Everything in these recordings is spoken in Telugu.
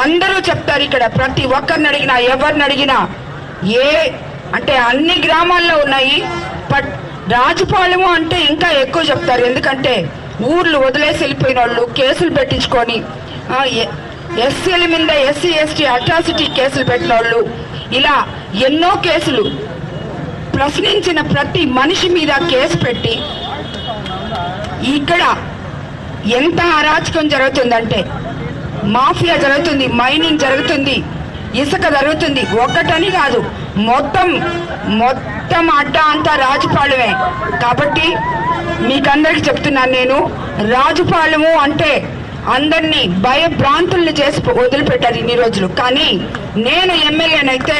అందరూ చెప్తారు ఇక్కడ, ప్రతి ఒక్కరిని అడిగినా ఎవరిని అడిగినా అంటే అన్ని గ్రామాల్లో ఉన్నాయి. రాజుపాలెము అంటే ఇంకా ఎక్కువ చెప్తారు. ఎందుకంటే ఊర్లు వదిలేసి వెళ్ళిపోయిన వాళ్ళు, కేసులు పెట్టించుకొని ఎస్సీల మీద ఎస్సీ ఎస్టీ అట్రాసిటీ కేసులు పెట్టిన వాళ్ళు, ఇలా ఎన్నో కేసులు ప్రశ్నించిన ప్రతి మనిషి మీద కేసు పెట్టి ఇక్కడ ఎంత అరాచకం జరుగుతుందంటే, మాఫియా జరుగుతుంది, మైనింగ్ జరుగుతుంది, ఇసుక జరుగుతుంది. ఒక్కటని కాదు, మొత్తం అడ్డా అంతా రాజుపాలెమే. కాబట్టి మీకందరికి చెప్తున్నాను, నేను రాజుపాలెము అంటే అందరినీ భయభ్రాంతుల్ని చేసి వదిలిపెట్టారు ఇన్ని రోజులు. కానీ నేను ఎమ్మెల్యేనైతే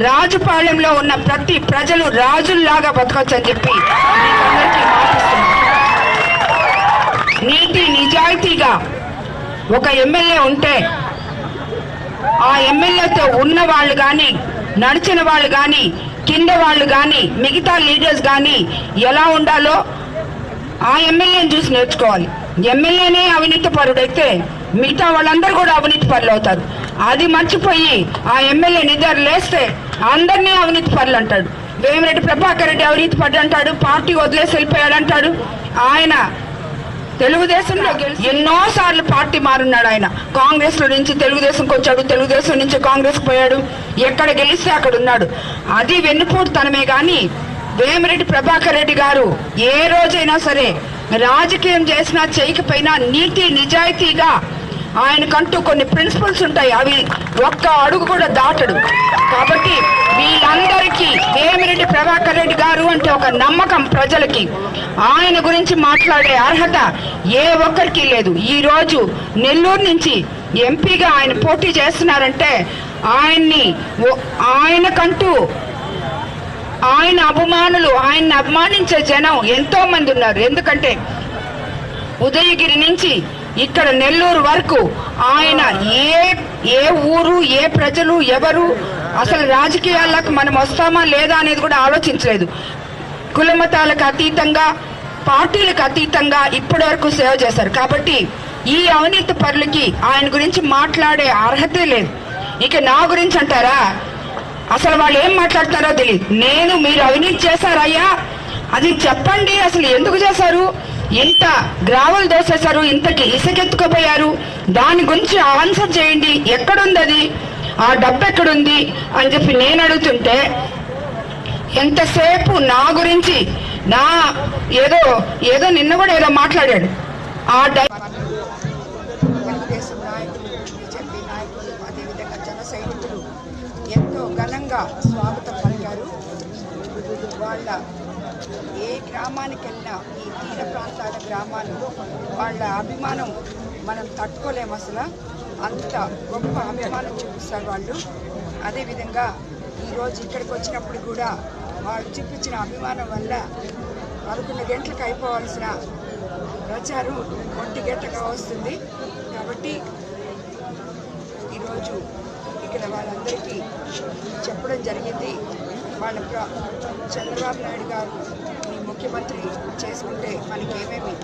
రాజుపాలెంలో ఉన్న ప్రతి ప్రజలు రాజుల్లాగా బతకొచ్చు అని చెప్పి మీకందరికీ మాటిస్తున్నాను. నీతి నిజాయితీగా ఒక ఎమ్మెల్యే ఉంటే ఆ ఎమ్మెల్యేతో ఉన్న వాళ్ళు కానీ, నడిచిన వాళ్ళు కానీ, కింద వాళ్ళు కానీ, మిగతా లీడర్స్ కానీ ఎలా ఉండాలో ఆ ఎమ్మెల్యేని చూసి నేర్చుకోవాలి. ఎమ్మెల్యేనే అవినీతి పరుడైతే మిగతా వాళ్ళందరూ కూడా అవినీతి పరులు అవుతారు. అది మర్చిపోయి ఆ ఎమ్మెల్యే నిద్ర లేస్తే అందరినీ అవినీతి పరులు అంటాడు. వేమిరెడ్డి ప్రభాకర్ రెడ్డి అవినీతి పరుడు అంటాడు, పార్టీ వదిలేసి వెళ్ళిపోయాడు అంటాడు. ఆయన తెలుగుదేశంలో ఎన్నోసార్లు పార్టీ మారున్నాడు. ఆయన కాంగ్రెస్ లో నుంచి తెలుగుదేశంకి వచ్చాడు, తెలుగుదేశం నుంచి కాంగ్రెస్ పోయాడు, ఎక్కడ గెలిస్తే అక్కడ ఉన్నాడు. అది వెన్నుపోటుతనమే కానీ వేమిరెడ్డి ప్రభాకర్ రెడ్డి గారు ఏ రోజైనా సరే రాజకీయం చేసినా చేయకపోయినా నీతి నిజాయితీగా ఆయనకంటూ కొన్ని ప్రిన్సిపల్స్ ఉంటాయి, అవి ఒక్క అడుగు కూడా దాటడు. కాబట్టి వీళ్ళందరికీ వేమిరెడ్డి ప్రభాకర్ రెడ్డి గారు అంటే ఒక నమ్మకం ప్రజలకి. ఆయన గురించి మాట్లాడే అర్హత ఏ ఒక్కరికి లేదు. ఈ రోజు నెల్లూరు నుంచి ఎంపీగా ఆయన పోటీ చేస్తున్నారంటే ఆయనకంటూ ఆయన అభిమానులు, ఆయన్ని అభిమానించే జనం ఎంతో మంది ఉన్నారు. ఎందుకంటే ఉదయగిరి నుంచి ఇక్కడ నెల్లూరు వరకు ఆయన ఏ ఊరు, ఏ ప్రజలు, ఎవరు అసలు రాజకీయాలకు మనం వస్తామా లేదా అనేది కూడా ఆలోచించలేదు. కులమతాలకు అతీతంగా, పార్టీలకు అతీతంగా ఇప్పటి వరకు సేవ చేశారు. కాబట్టి ఈ అవినీతి పరులకి ఆయన గురించి మాట్లాడే అర్హతే లేదు. ఇక నా గురించి అంటారా, అసలు వాళ్ళు ఏం మాట్లాడతారో తెలియదు. మీరు అవినీతి చేశారయ్యా, అది చెప్పండి, అసలు ఎందుకు చేశారు, ఇంత గ్రావెల్ దోసేశారు, ఇంతకి ఇసుకెత్తుకుపోయారు, దాని గురించి ఆన్సర్ చేయండి, ఎక్కడుంది అది, ఆ డబ్బు ఎక్కడుంది అని చెప్పి నేను అడుగుతుంటే ఎంతసేపు నా గురించి ఏదో నిన్న కూడా ఏదో మాట్లాడాడు. ఆ తెలుగుదేశం నాయకులు, బీజేపీ నాయకులు, అదేవిధంగా జన సైనికులు ఎంతో ఘనంగా స్వాగతం పలికారు. వాళ్ళ ఏ గ్రామానికి వెళ్ళినా, ఈ తీర ప్రాంతాల గ్రామాలు, వాళ్ళ అభిమానం మనం తట్టుకోలేము. అసలు అంత గొప్ప అభిమానం చూపిస్తారు వాళ్ళు. అదేవిధంగా ఈరోజు ఇక్కడికి వచ్చినప్పుడు కూడా వాళ్ళు చూపించిన అభిమానం వల్ల 11 గంటలకు అయిపోవాల్సిన ప్రచారం 1 గంటగా వస్తుంది. కాబట్టి ఈరోజు ఇక్కడ వాళ్ళందరికీ చెప్పడం జరిగింది. వాళ్ళ చంద్రబాబు నాయుడు గారు ఈ ముఖ్యమంత్రి చేసుకుంటే మనకి ఏమేమి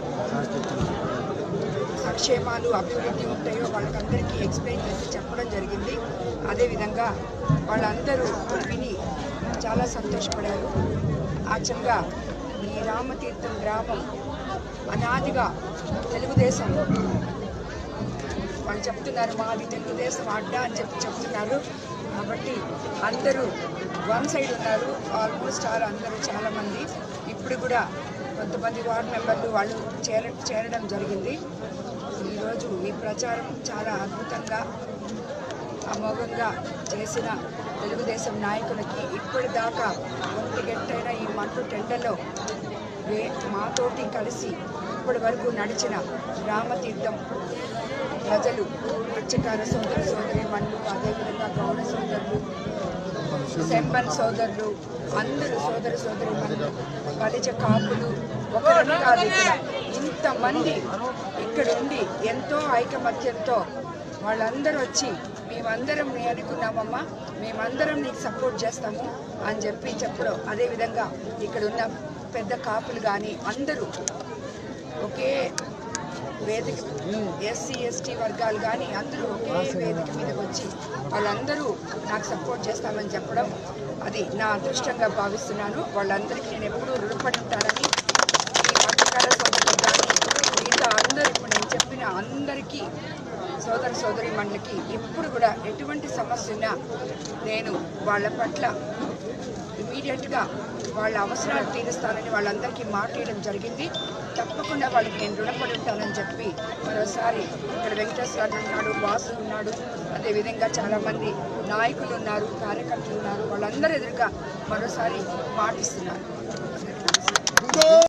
సంక్షేమాలు, అభివృద్ధి ఉంటాయో వాళ్ళకందరికీ ఎక్స్ప్లెయిన్ చేసి చెప్పడం జరిగింది. అదేవిధంగా వాళ్ళందరూ విని చాలా సంతోషపడారు. యాక్చువల్గా ఈ రామతీర్థం గ్రామం అనాదిగా తెలుగుదేశం వాళ్ళు చెప్తున్నారు, మాది తెలుగుదేశం అడ్డా అని చెప్తున్నారు. కాబట్టి అందరూ వన్ సైడ్ ఉన్నారు. ఆల్మోస్ట్ అందరూ చాలామంది ఇప్పుడు కూడా కొంతమంది వార్డు మెంబర్లు వాళ్ళు చేరడం జరిగింది. ఈరోజు ఈ ప్రచారం చాలా అద్భుతంగా, అమోఘంగా చేసిన తెలుగుదేశం నాయకులకి ఇప్పటిదాకా 1 గంటైనా ఈ మంటు టెండలో మాతోటి కలిసి ఇప్పటి వరకు నడిచిన రామతీర్థం ప్రజలు, మత్స్యకార సోదరి మనులు, అదేవిధంగా గౌడ సోదరులు, సెంబన్ సోదరులు, అందరూ సోదరి మనులు, బలిజ కాపులు, ఒకరిని కాదు ఇక్కడ ఇంతమంది ఇక్కడ ఉండి ఎంతో ఐకమత్యంతో వాళ్ళందరూ వచ్చి మేమందరం నీ అనుకున్నామమ్మా, మేమందరం నీకు సపోర్ట్ చేస్తాము అని చెప్పడం. అదేవిధంగా ఇక్కడ ఉన్న పెద్ద కాపులు కానీ అందరూ ఒకే వేదిక ఎస్సీ ఎస్టీ వర్గాలు కానీ అందరూ ఒకే వేదిక మీదకి వచ్చి వాళ్ళందరూ నాకు సపోర్ట్ చేస్తామని చెప్పడం అది నా అదృష్టంగా భావిస్తున్నాను. వాళ్ళందరికీ నేను ఎప్పుడూ రుణపడి ఉంటానని ఈ పత్రికల సోదరులకు కానీ మిగతా అందరూ ఇప్పుడు నేను చెప్పిన అందరికీ సోదర సోదరీమణులకి ఇప్పుడు కూడా ఎటువంటి సమస్య ఉన్నా నేను వాళ్ళ పట్ల ఇమీడియట్గా వాళ్ళ అవసరాలు తీరుస్తానని వాళ్ళందరికీ మాట్లాడడం జరిగింది. తప్పకుండా వాళ్ళకి నేను రుణపడి ఉంటానని చెప్పి మరోసారి ఇక్కడ వెంకటేశ్వర ఉన్నాడు, వాసు ఉన్నాడు, అదేవిధంగా చాలామంది నాయకులు ఉన్నారు, కార్యకర్తలు ఉన్నారు, వాళ్ళందరూ ఎదురుగా మరోసారి మాటిస్తున్నారు.